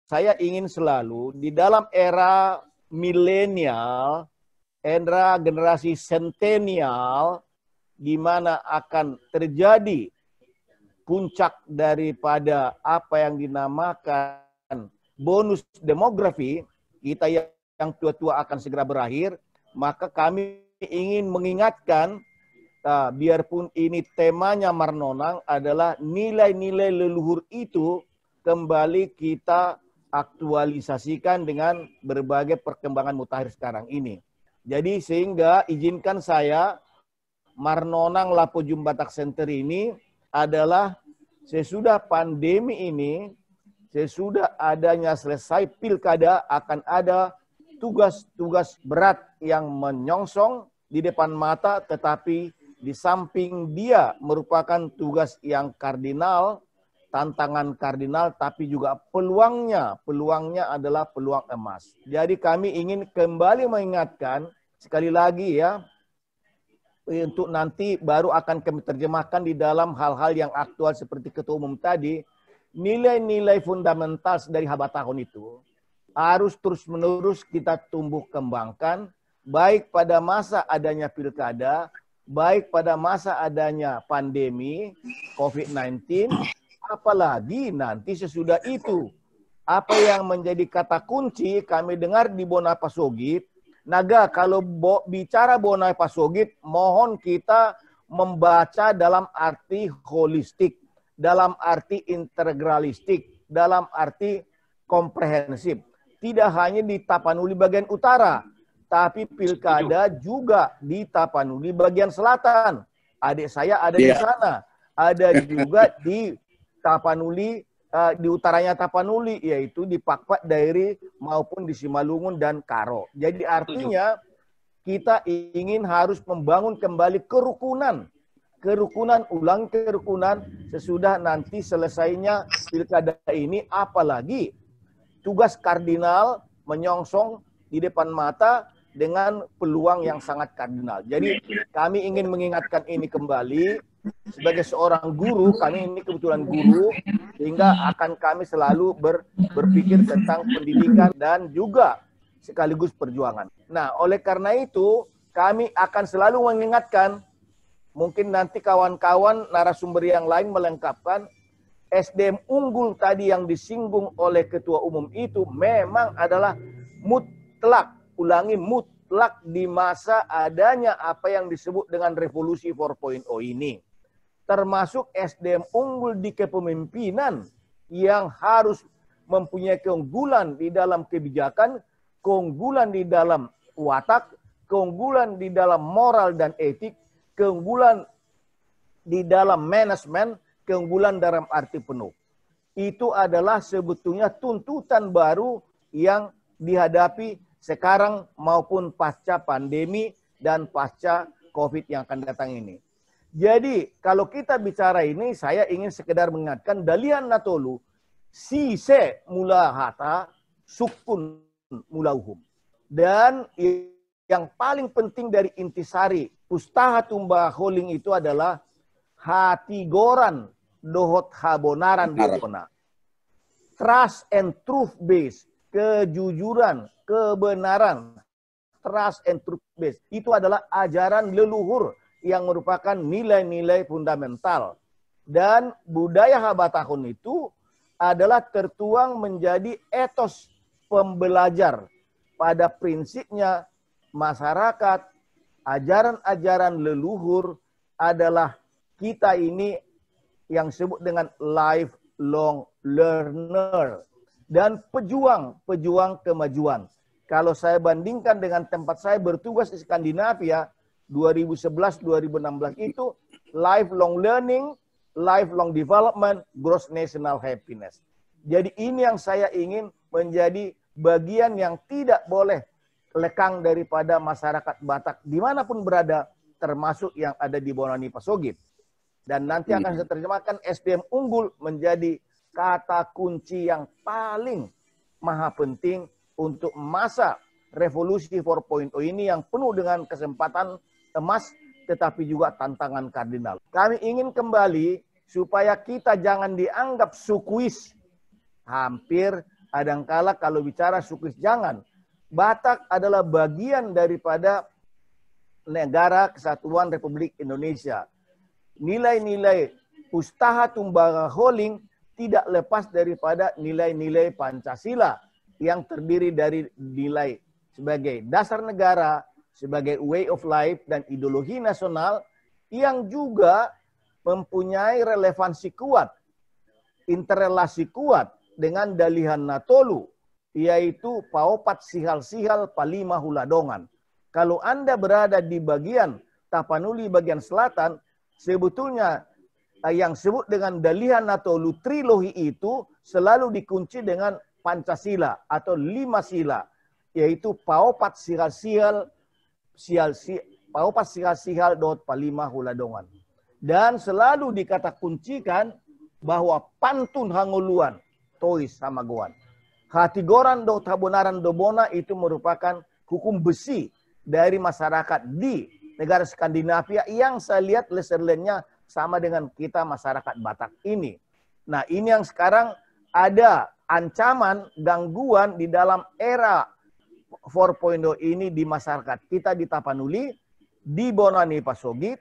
saya ingin selalu di dalam era milenial, era generasi sentenial, di mana akan terjadi puncak daripada apa yang dinamakan bonus demografi, kita yang tua-tua akan segera berakhir, maka kami ingin mengingatkan, biarpun ini temanya Marnonang adalah nilai-nilai leluhur itu kembali kita aktualisasikan dengan berbagai perkembangan mutakhir sekarang ini. Jadi sehingga izinkan saya, Marnonang Lapo Jumbatak Center ini adalah sesudah pandemi ini, sesudah adanya selesai pilkada, akan ada tugas-tugas berat yang menyongsong di depan mata, tetapi di samping dia merupakan tugas yang kardinal, tantangan kardinal, tapi juga peluangnya adalah peluang emas. Jadi kami ingin kembali mengingatkan, sekali lagi ya, untuk nanti baru akan kami terjemahkan di dalam hal-hal yang aktual seperti Ketua Umum tadi, nilai-nilai fundamental dari Habatahun itu harus terus-menerus kita tumbuh kembangkan, baik pada masa adanya pilkada, baik pada masa adanya pandemi COVID-19, apalagi nanti sesudah itu. Apa yang menjadi kata kunci kami dengar di Bona Pasogit, Naga, kalau bicara Bona Pasogit, mohon kita membaca dalam arti holistik, dalam arti integralistik, dalam arti komprehensif. Tidak hanya di Tapanuli bagian utara, tapi pilkada juga di Tapanuli bagian selatan. Adik saya ada di sana. Ada juga di Tapanuli, di utaranya Tapanuli, yaitu di Pakpak Dairi maupun di Simalungun dan Karo. Jadi artinya kita ingin harus membangun kembali kerukunan sesudah nanti selesainya pilkada ini, apalagi tugas kardinal menyongsong di depan mata dengan peluang yang sangat kardinal. Jadi kami ingin mengingatkan ini kembali. Sebagai seorang guru, kami ini kebetulan guru, sehingga akan kami selalu berpikir tentang pendidikan dan juga sekaligus perjuangan. Nah, oleh karena itu, kami akan selalu mengingatkan, mungkin nanti kawan-kawan narasumber yang lain melengkapkan, SDM unggul tadi yang disinggung oleh Ketua Umum itu memang adalah mutlak, ulangi, mutlak di masa adanya apa yang disebut dengan revolusi 4.0 ini. Termasuk SDM unggul di kepemimpinan yang harus mempunyai keunggulan di dalam kebijakan, keunggulan di dalam watak, keunggulan di dalam moral dan etik, keunggulan di dalam manajemen, keunggulan dalam arti penuh. Itu adalah sebetulnya tuntutan baru yang dihadapi sekarang maupun pasca pandemi dan pasca COVID yang akan datang ini. Jadi kalau kita bicara ini, saya ingin sekedar mengingatkan dalian natolu si se mula hata sukun mula uhum. Dan yang paling penting dari intisari pustaha tumba holing itu adalah hati goran dohot habonaran dona. Trust and truth base, kejujuran, kebenaran, trust and truth base, itu adalah ajaran leluhur yang merupakan nilai-nilai fundamental. Dan budaya Habatahun itu adalah tertuang menjadi etos pembelajar. Pada prinsipnya masyarakat, ajaran-ajaran leluhur adalah kita ini yang disebut dengan lifelong learner. Dan pejuang kemajuan. Kalau saya bandingkan dengan tempat saya bertugas di Skandinavia, 2011-2016 itu lifelong learning, lifelong development, gross national happiness. Jadi ini yang saya ingin menjadi bagian yang tidak boleh lekang daripada masyarakat Batak dimanapun berada, termasuk yang ada di Bonani Pasogit. Dan nanti akan saya terjemahkan SDM unggul menjadi kata kunci yang paling maha penting untuk masa revolusi 4.0 ini yang penuh dengan kesempatan emas, tetapi juga tantangan kardinal. Kami ingin kembali supaya kita jangan dianggap sukuis. Hampir Kadangkala kalau bicara suku jangan. Batak adalah bagian daripada negara kesatuan Republik Indonesia. Nilai-nilai Pustaha Tumbaga Holing tidak lepas daripada nilai-nilai Pancasila yang terdiri dari nilai sebagai dasar negara, sebagai way of life dan ideologi nasional yang juga mempunyai relevansi kuat, interrelasi kuat dengan Dalihan Natolu, yaitu Paopat Sihal-Sihal Palima Huladongan. Kalau Anda berada di bagian Tapanuli bagian selatan, sebetulnya yang disebut dengan Dalihan Natolu trilogi itu selalu dikunci dengan Pancasila atau 5 sila, yaitu Paopat Sihal-Sihal, Paopat Sihal-Sihal dot Palima Huladongan. Dan selalu dikata kuncikan bahwa pantun hanguluan tois hamagoan. Hatigoran do tabonaran dobona itu merupakan hukum besi dari masyarakat di negara Skandinavia yang saya lihat leserlennya sama dengan kita masyarakat Batak ini. Nah, ini yang sekarang ada ancaman gangguan di dalam era 4.0 ini di masyarakat kita di Tapanuli, di Bonani Pasogit,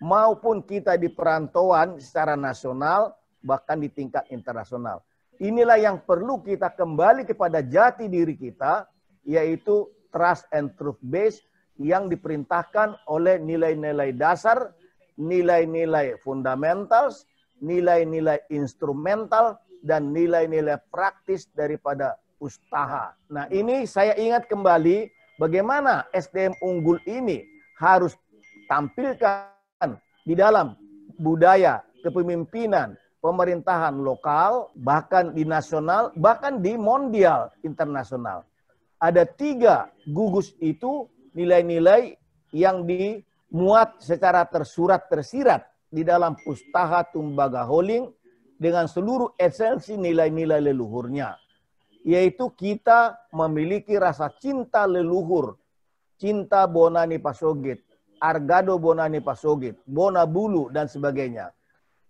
maupun kita di perantauan secara nasional, bahkan di tingkat internasional. Inilah yang perlu kita kembali kepada jati diri kita, yaitu trust and truth base yang diperintahkan oleh nilai-nilai dasar, nilai-nilai fundamentals, nilai-nilai instrumental, dan nilai-nilai praktis daripada Pustaha. Nah, ini saya ingat kembali bagaimana SDM unggul ini harus tampilkan di dalam budaya kepemimpinan, pemerintahan lokal, bahkan di nasional, bahkan di mondial internasional. Ada 3 gugus itu nilai-nilai yang dimuat secara tersurat tersirat di dalam Pustaha Tumbaga Holing dengan seluruh esensi nilai-nilai leluhurnya. Yaitu kita memiliki rasa cinta leluhur, cinta Bonani Pasogit, Argado Bonani Pasogit, Bonabulu, dan sebagainya.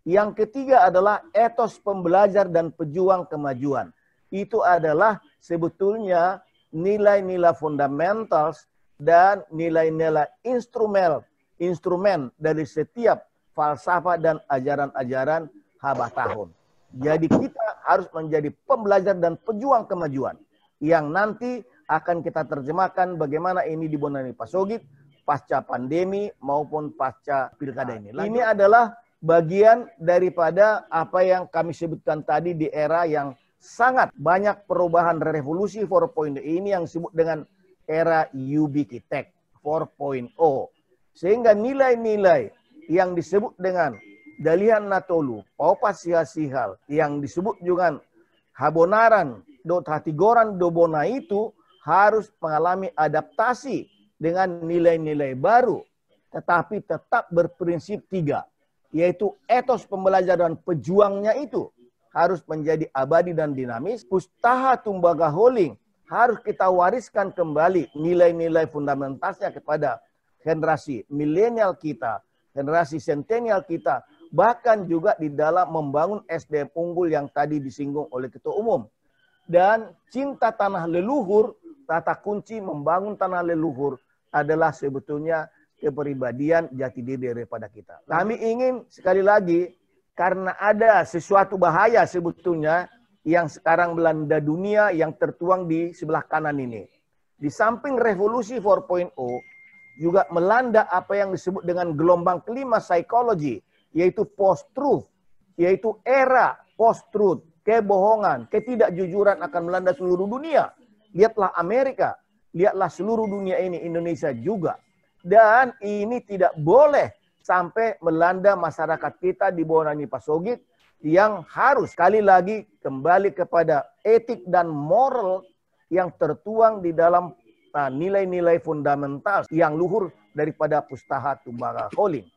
Yang ketiga adalah etos pembelajar dan pejuang kemajuan. Itu adalah sebetulnya nilai-nilai fundamentals dan nilai-nilai instrumen dari setiap falsafah dan ajaran-ajaran Habatahun. Jadi kita harus menjadi pembelajar dan pejuang kemajuan yang nanti akan kita terjemahkan bagaimana ini di Bonani Pasogit pasca pandemi maupun pasca pilkada ini. Ini adalah bagian daripada apa yang kami sebutkan tadi di era yang sangat banyak perubahan revolusi 4.0 ini yang disebut dengan era Ubiquitek 4.0. Sehingga nilai-nilai yang disebut dengan Dalihan Natolu, Paopat Sihal-Sihal, yang disebut juga Habonaran, Dot Hatigoran Dobona itu harus mengalami adaptasi dengan nilai-nilai baru, tetapi tetap berprinsip 3, yaitu etos pembelajaran pejuangnya itu harus menjadi abadi dan dinamis. Pustaha Tumbaga Holing harus kita wariskan kembali nilai-nilai fundamentasnya kepada generasi milenial kita, generasi sentenial kita, bahkan juga di dalam membangun SDM unggul yang tadi disinggung oleh Ketua Umum. Dan cinta tanah leluhur, tata kunci membangun tanah leluhur adalah sebetulnya kepribadian jati diri daripada kita. Kami ingin sekali lagi, karena ada sesuatu bahaya sebetulnya yang sekarang melanda dunia yang tertuang di sebelah kanan ini. Di samping revolusi 4.0, juga melanda apa yang disebut dengan gelombang kelima psikologi, yaitu post-truth, yaitu era post-truth, kebohongan, ketidakjujuran akan melanda seluruh dunia. Lihatlah Amerika, lihatlah seluruh dunia ini, Indonesia juga. Dan ini tidak boleh sampai melanda masyarakat kita di Bonani Pasogit yang harus sekali lagi kembali kepada etik dan moral yang tertuang di dalam nilai-nilai fundamental yang luhur daripada Pustaha Tumbaga Holing.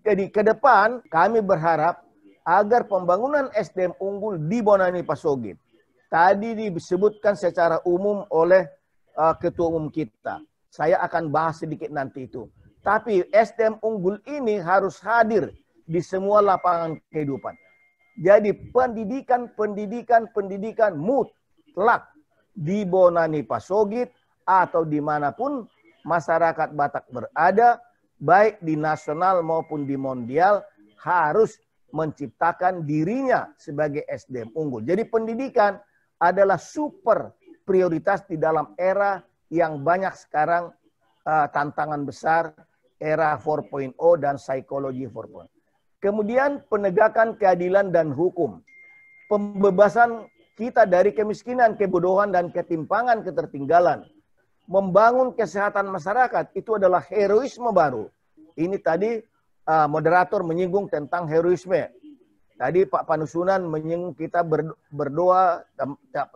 Jadi ke depan kami berharap agar pembangunan SDM unggul di Bonani Pasogit tadi disebutkan secara umum oleh Ketua Umum kita. Saya akan bahas sedikit nanti itu. Tapi SDM unggul ini harus hadir di semua lapangan kehidupan. Jadi pendidikan mood mutlak di Bonani Pasogit atau dimanapun masyarakat Batak berada, baik di nasional maupun di mondial, harus menciptakan dirinya sebagai SDM unggul. Jadi pendidikan adalah super prioritas di dalam era yang banyak sekarang tantangan besar, era 4.0 dan psikologi 4.0. Kemudian penegakan keadilan dan hukum. Pembebasan kita dari kemiskinan, kebodohan, dan ketimpangan ketertinggalan. Membangun kesehatan masyarakat, itu adalah heroisme baru. Ini tadi moderator menyinggung tentang heroisme. Tadi Pak Panusunan menyinggung kita berdoa,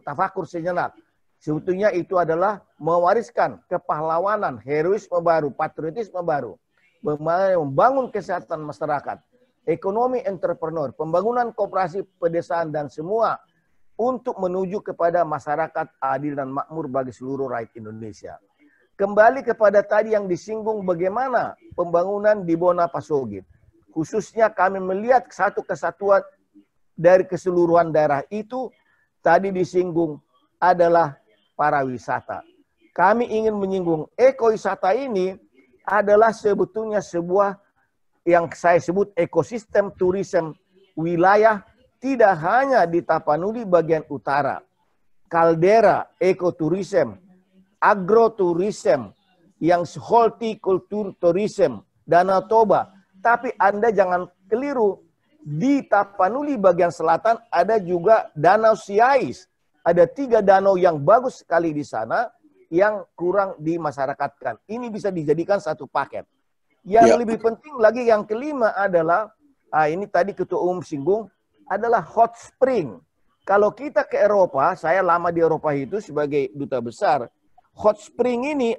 tafakur sejenak. Sebetulnya itu adalah mewariskan kepahlawanan, heroisme baru, patriotisme baru. Membangun kesehatan masyarakat. Ekonomi entrepreneur, pembangunan koperasi pedesaan dan semua untuk menuju kepada masyarakat adil dan makmur bagi seluruh rakyat Indonesia. Kembali kepada tadi yang disinggung bagaimana pembangunan di Bona Pasogit. Khususnya kami melihat satu kesatuan dari keseluruhan daerah itu tadi disinggung adalah pariwisata. Kami ingin menyinggung ekowisata ini adalah sebetulnya sebuah yang saya sebut ekosistem turisme wilayah tidak hanya di Tapanuli bagian utara. Caldera ekoturisme, agroturisme, yang horticultur tourism, Danau Toba. Tapi Anda jangan keliru, di Tapanuli bagian selatan ada juga Danau Siais. Ada 3 danau yang bagus sekali di sana yang kurang dimasyarakatkan. Ini bisa dijadikan satu paket. Yang lebih penting lagi yang kelima adalah, ini tadi Ketua Umum singgung, adalah hot spring. Kalau kita ke Eropa, saya lama di Eropa itu sebagai duta besar, hot spring ini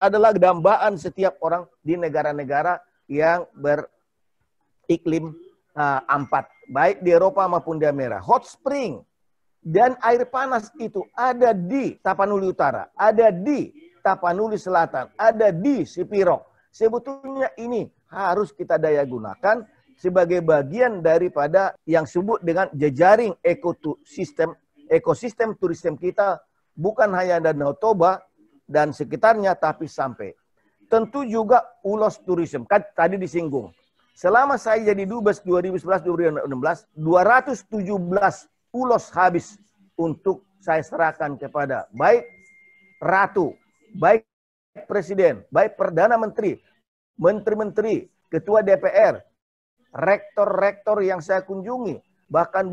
adalah dambaan setiap orang di negara-negara yang beriklim ampat. Baik di Eropa maupun di Amerika. Hot spring dan air panas itu ada di Tapanuli Utara, ada di Tapanuli Selatan, ada di Sipirok. Sebetulnya ini harus kita daya gunakan sebagai bagian daripada yang disebut dengan jejaring ekosistem turisme kita, bukan hanya Danau Toba dan sekitarnya, tapi sampai. Tentu juga ulos turisme, kan tadi disinggung. Selama saya jadi Dubes 2011-2016, 217 ulos habis untuk saya serahkan kepada baik Ratu, baik Presiden, baik Perdana Menteri, Menteri-Menteri, Ketua DPR, rektor-rektor yang saya kunjungi, bahkan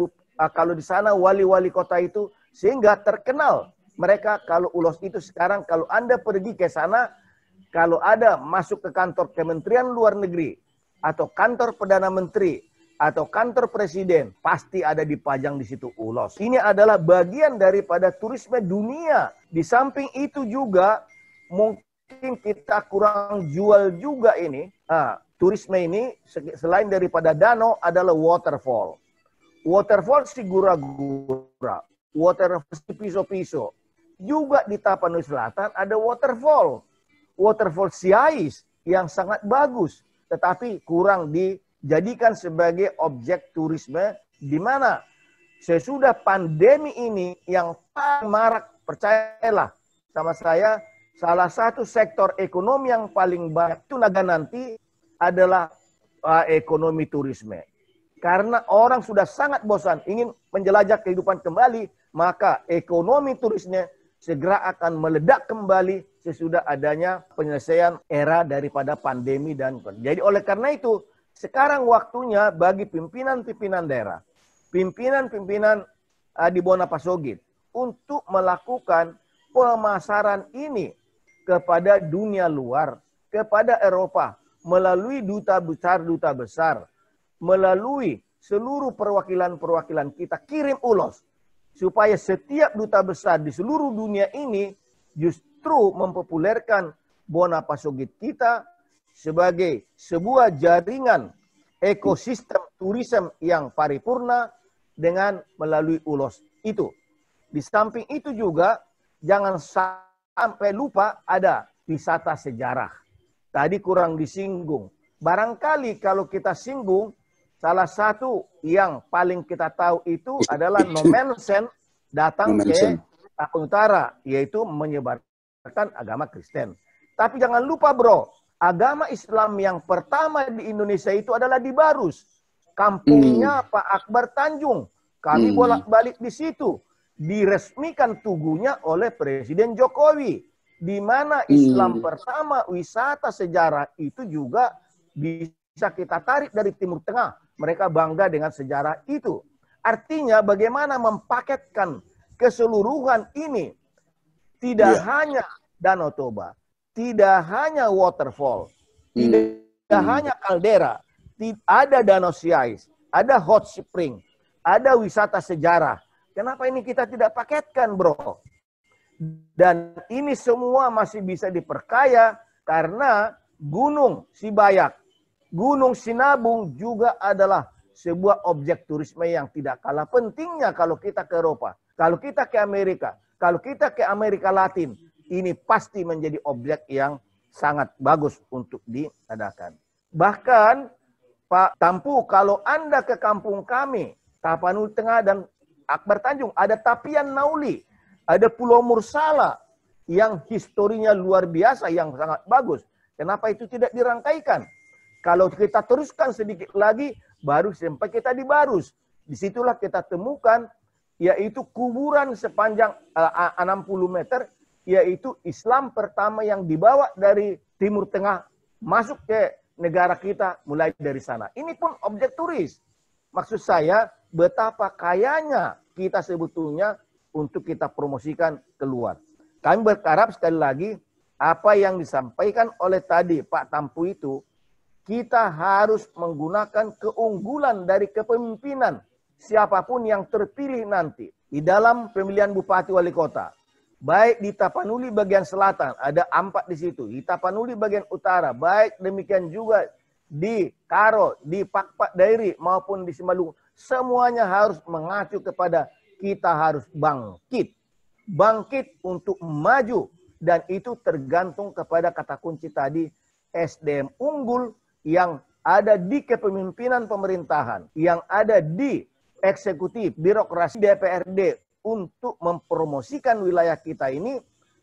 kalau di sana wali-wali kota itu, sehingga terkenal mereka kalau ulos itu sekarang, kalau Anda pergi ke sana, kalau ada masuk ke kantor Kementerian Luar Negeri, atau kantor Perdana Menteri, atau kantor Presiden, pasti ada dipajang di situ ulos. Ini adalah bagian daripada turisme dunia. Di samping itu juga, mungkin kita kurang jual juga ini. Turisme ini selain daripada danau adalah waterfall. Waterfall si gura-gura, waterfall si piso-piso. Juga di Tapanuli Selatan ada waterfall. Waterfall Siais yang sangat bagus, tetapi kurang dijadikan sebagai objek turisme, di mana sesudah pandemi ini yang paling marak, percayalah sama saya, salah satu sektor ekonomi yang paling banyak itu nanti adalah ekonomi turisme. Karena orang sudah sangat bosan ingin menjelajah kehidupan kembali, maka ekonomi turisme segera akan meledak kembali sesudah adanya penyelesaian era daripada pandemi dan jadi oleh karena itu sekarang waktunya bagi pimpinan-pimpinan daerah, pimpinan-pimpinan di Bona Pasogit untuk melakukan pemasaran ini kepada dunia luar, kepada Eropa, melalui duta besar, melalui seluruh perwakilan-perwakilan kita kirim ulos, supaya setiap duta besar di seluruh dunia ini justru mempopulerkan Bona Pasogit kita sebagai sebuah jaringan ekosistem turisme yang paripurna dengan melalui ulos itu. Di samping itu juga jangan sampai lupa ada wisata sejarah. Tadi kurang disinggung. Barangkali kalau kita singgung, salah satu yang paling kita tahu itu adalah Nommensen datang ke Aceh Utara, yaitu menyebarkan agama Kristen. Tapi jangan lupa bro, agama Islam yang pertama di Indonesia itu adalah di Barus. Kampungnya Pak Akbar Tanjung. Kami bolak-balik di situ. Diresmikan tugunya oleh Presiden Jokowi. Di mana Islam pertama, wisata sejarah itu juga bisa kita tarik dari Timur Tengah. Mereka bangga dengan sejarah itu. Artinya bagaimana mempaketkan keseluruhan ini. Tidak hanya Danau Toba, tidak hanya waterfall, tidak hanya kaldera, ada Danau Siais, ada hot spring, ada wisata sejarah. Kenapa ini kita tidak paketkan, bro? Dan ini semua masih bisa diperkaya karena Gunung Sibayak, Gunung Sinabung juga adalah sebuah objek turisme yang tidak kalah pentingnya kalau kita ke Eropa, kalau kita ke Amerika, kalau kita ke Amerika Latin. Ini pasti menjadi objek yang sangat bagus untuk diadakan. Bahkan Pak Tampu, kalau Anda ke kampung kami, Tapanuli Tengah dan Akbar Tanjung, ada Tapian Nauli, ada Pulau Mursala yang historinya luar biasa, yang sangat bagus. Kenapa itu tidak dirangkaikan? Kalau kita teruskan sedikit lagi, baru sampai kita di Barus. Disitulah kita temukan, yaitu kuburan sepanjang 60 meter, yaitu Islam pertama yang dibawa dari Timur Tengah masuk ke negara kita mulai dari sana. Ini pun objek turis. Maksud saya, betapa kayanya kita sebetulnya untuk kita promosikan keluar. Kami berharap sekali lagi, apa yang disampaikan oleh tadi Pak Tampu itu, kita harus menggunakan keunggulan dari kepemimpinan siapapun yang terpilih nanti di dalam pemilihan Bupati Wali Kota. Baik di Tapanuli bagian selatan, ada 4 di situ. Di Tapanuli bagian utara, baik demikian juga di Karo, di Pakpak Dairi maupun di Simalungun. Semuanya harus mengacu kepada kita harus bangkit. Bangkit untuk maju. Dan itu tergantung kepada kata kunci tadi, SDM unggul yang ada di kepemimpinan pemerintahan, yang ada di eksekutif, birokrasi DPRD untuk mempromosikan wilayah kita ini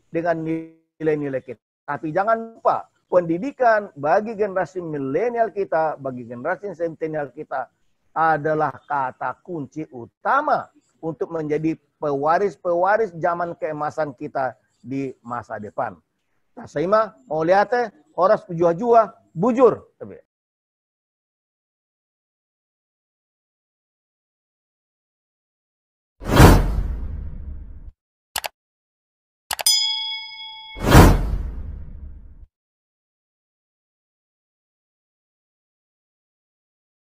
dengan nilai-nilai kita. Tapi jangan lupa, pendidikan bagi generasi milenial kita, bagi generasi sentinel kita adalah kata kunci utama untuk menjadi pewaris-pewaris zaman keemasan kita di masa depan. Tasaima, mau lihat horas jua-jua, bujur.